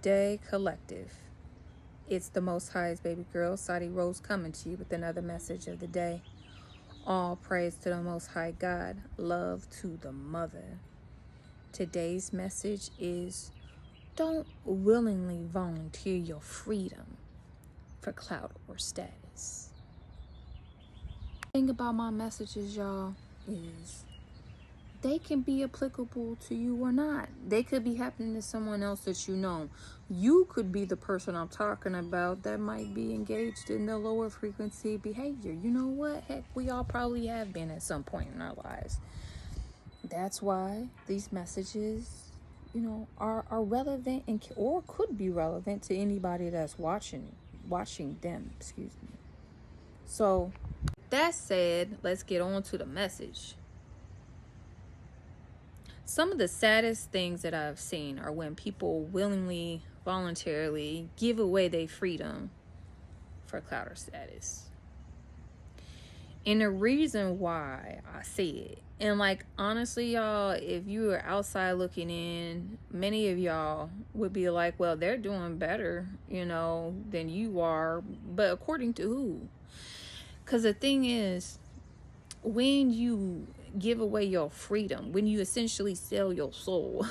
day, collective. It's the Most High's baby girl, Sadi Rose, coming to you with another message of the day. All praise to the Most High God. Love to the Mother. Today's message is: don't willingly volunteer your freedom for clout or status. The thing about my messages, y'all, is they can be applicable to you or not. They could be happening to someone else that you know. You could be the person I'm talking about that might be engaged in the lower frequency behavior. You know what? Heck, we all probably have been at some point in our lives. That's why these messages, are relevant or could be relevant to anybody that's watching them. Excuse me. So, that said, let's get on to the message. Some of the saddest things that I've seen are when people willingly, voluntarily give away their freedom for clout or status. And the reason why I say it, and honestly, y'all, if you were outside looking in, many of y'all would be like, well, they're doing better, than you are. But according to who? Because the thing is, when you give away your freedom, when you essentially sell your soul,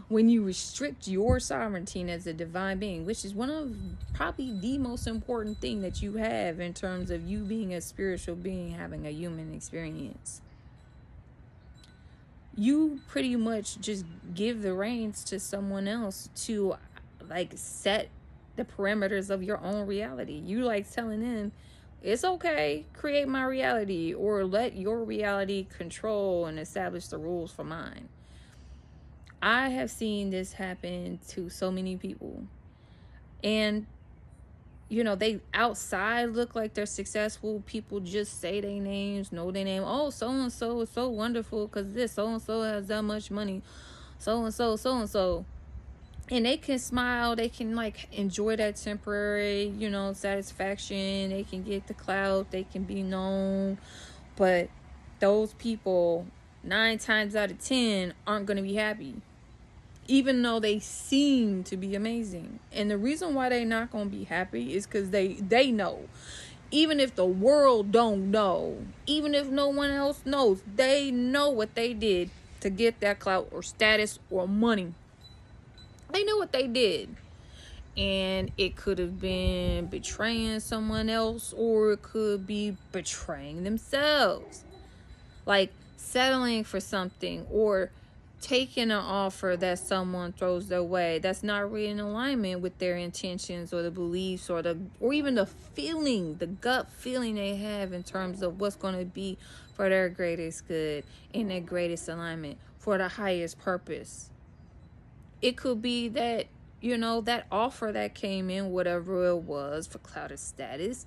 when you restrict your sovereignty as a divine being, which is one of probably the most important thing that you have in terms of you being a spiritual being having a human experience, you pretty much just give the reins to someone else to set the perimeters of your own reality. You telling them, it's okay, create my reality, or let your reality control and establish the rules for mine. I have seen this happen to so many people. And, they outside look like they're successful. People just say their names, know their name. Oh, so-and-so is so wonderful because this so-and-so has that much money. So-and-so, so-and-so. And they can smile, they can enjoy that temporary, satisfaction. They can get the clout, they can be known. But those people, 9 times out of 10, aren't going to be happy, even though they seem to be amazing. And the reason why they're not going to be happy is because they know. Even if the world don't know, even if no one else knows, they know what they did to get that clout or status or money. They knew what they did. And it could have been betraying someone else, or it could be betraying themselves. Settling for something or taking an offer that someone throws their way that's not really in alignment with their intentions or the beliefs or even the feeling, the gut feeling they have in terms of what's going to be for their greatest good, in their greatest alignment, for the highest purpose. It could be that, that offer that came in, whatever it was, for clout or status,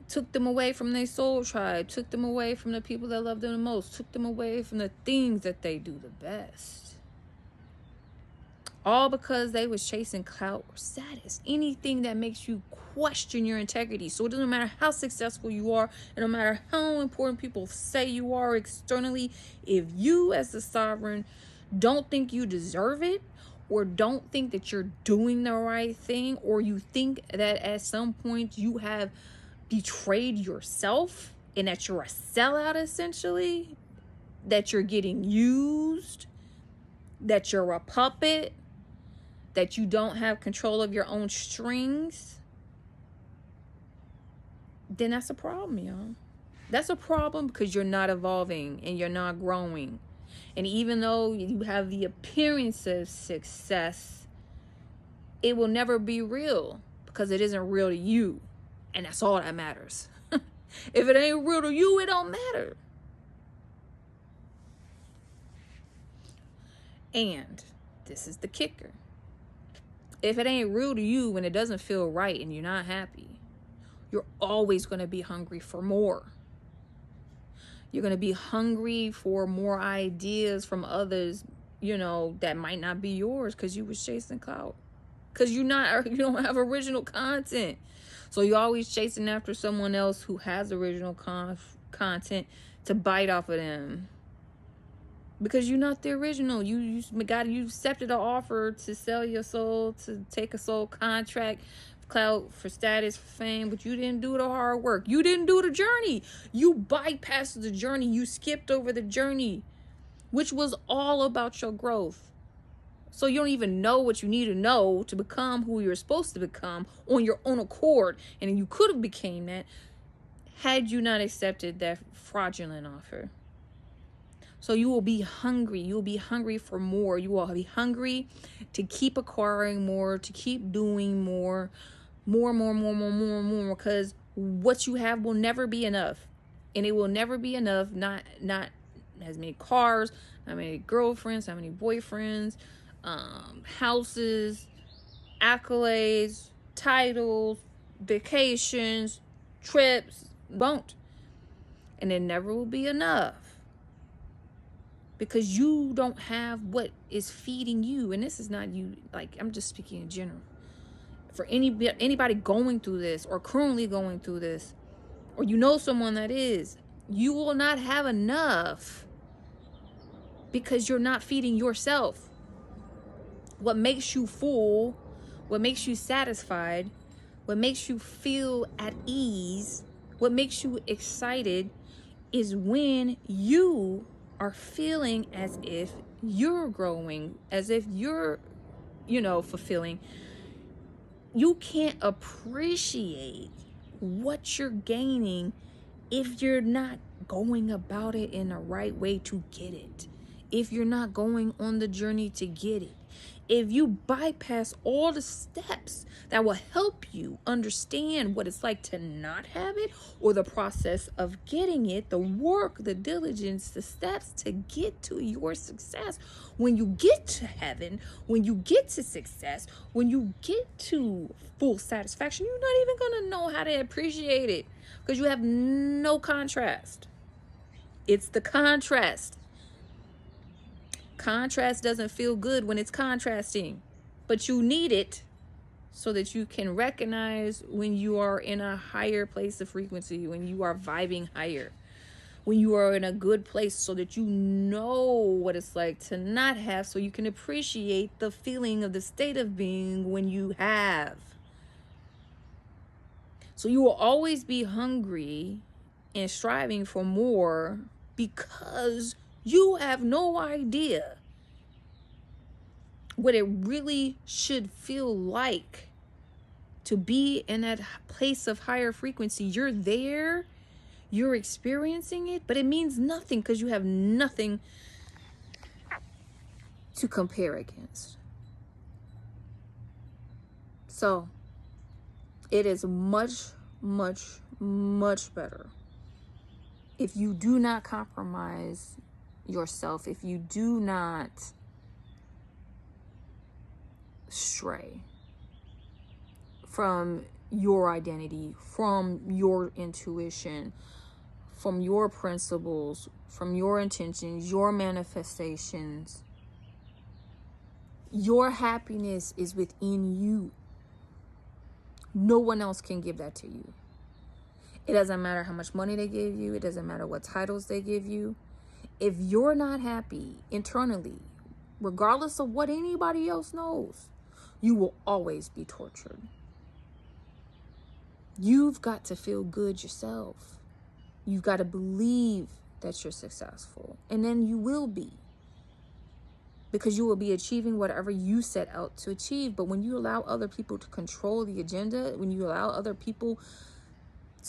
took them away from their soul tribe, took them away from the people that love them the most, took them away from the things that they do the best. All because they was chasing clout or status. Anything that makes you question your integrity. So it doesn't matter how successful you are, and no matter how important people say you are externally, if you as the sovereign don't think you deserve it, or don't think that you're doing the right thing, or you think that at some point you have betrayed yourself and that you're a sellout, essentially, that you're getting used, that you're a puppet, that you don't have control of your own strings, then that's a problem, y'all. That's a problem, because you're not evolving and you're not growing. And even though you have the appearance of success, it will never be real, because it isn't real to you. And that's all that matters. If it ain't real to you, it don't matter. And this is the kicker. If it ain't real to you and it doesn't feel right and you're not happy, you're always going to be hungry for more. You're going to be hungry for more ideas from others, that might not be yours, because you was chasing clout. Because you don't have original content. So you're always chasing after someone else who has original content to bite off of them. because you're not the original. You accepted an offer to sell your soul, to take a soul contract, clout, for status, for fame, but you didn't do the hard work. You didn't do the journey. You bypassed the journey. You skipped over the journey, which was all about your growth. So you don't even know what you need to know to become who you're supposed to become on your own accord. And you could have became that had you not accepted that fraudulent offer. So you will be hungry. You will be hungry for more. You will be hungry to keep acquiring more, to keep doing more, more, because what you have will never be enough. And it will never be enough. Not as many cars, not many girlfriends, not many boyfriends, houses, accolades, titles, vacations, trips, won't. And it never will be enough. Because you don't have what is feeding you. And this is not you, like, I'm just speaking in general. For anybody going through this or currently going through this, or you know someone that is, you will not have enough because you're not feeding yourself. What makes you full, what makes you satisfied, what makes you feel at ease, what makes you excited is when you are feeling as if you're growing, as if you're, fulfilling. You can't appreciate what you're gaining if you're not going about it in the right way to get it. If you're not going on the journey to get it. If you bypass all the steps that will help you understand what it's like to not have it, or the process of getting it, the work, the diligence, the steps to get to your success. When you get to heaven, when you get to success, when you get to full satisfaction, you're not even going to know how to appreciate it because you have no contrast. It's the contrast. Contrast doesn't feel good when it's contrasting, but you need it so that you can recognize when you are in a higher place of frequency, when you are vibing higher, when you are in a good place, so that you know what it's like to not have, so you can appreciate the feeling of the state of being when you have. So you will always be hungry and striving for more because you have no idea what it really should feel like to be in that place of higher frequency. You're there, you're experiencing it, but it means nothing because you have nothing to compare against. So it is much, much, much better if you do not compromise yourself, if you do not stray from your identity, from your intuition, from your principles, from your intentions, your manifestations. Your happiness is within you. No one else can give that to you. It doesn't matter how much money they give you. It doesn't matter what titles they give you. If you're not happy internally, regardless of what anybody else knows, you will always be tortured. You've got to feel good yourself. You've got to believe that you're successful. And then you will be. Because you will be achieving whatever you set out to achieve. But when you allow other people to control the agenda, when you allow other people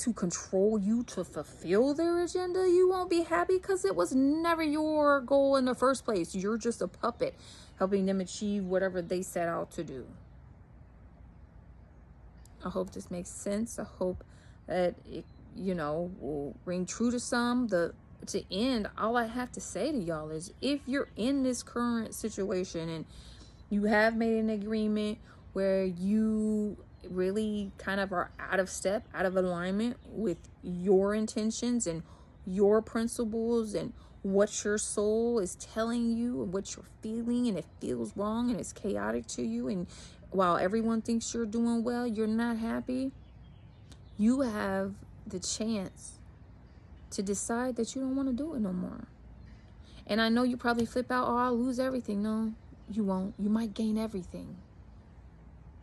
to control you to fulfill their agenda, you won't be happy because it was never your goal in the first place. You're just a puppet helping them achieve whatever they set out to do. I hope this makes sense. I hope that it, will ring true to some. To end, all I have to say to y'all is, if you're in this current situation and you have made an agreement where you really kind of are out of step, out of alignment with your intentions and your principles and what your soul is telling you and what you're feeling, and it feels wrong and it's chaotic to you, and while everyone thinks you're doing well, you're not happy, you have the chance to decide that you don't want to do it no more. And I know you probably flip out, oh, I'll lose everything. No, you won't. You might gain everything.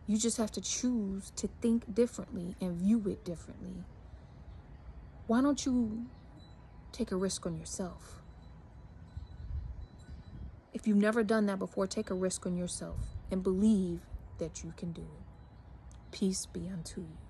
You just have to choose to think differently and view it differently. Why don't you take a risk on yourself? If you've never done that before, take a risk on yourself and believe that you can do it. Peace be unto you.